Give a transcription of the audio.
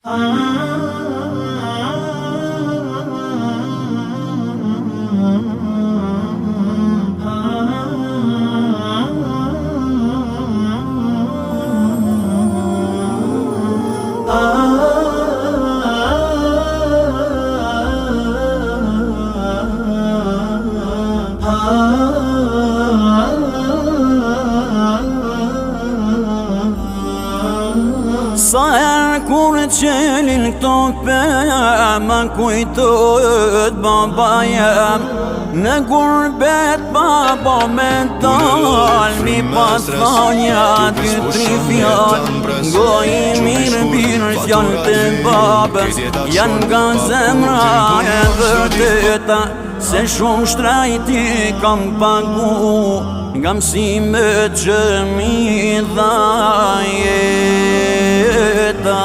Sa herë kur qelin këto ma kujtohet baba jem. Në gurbet baba me dal, mi pas thonja dy tri fjall. Goj mirë birë fjall të babës, janë nga zemra e vërteta. Se shumë shtrajti kam pagu, nga mësime që mi dha jeta.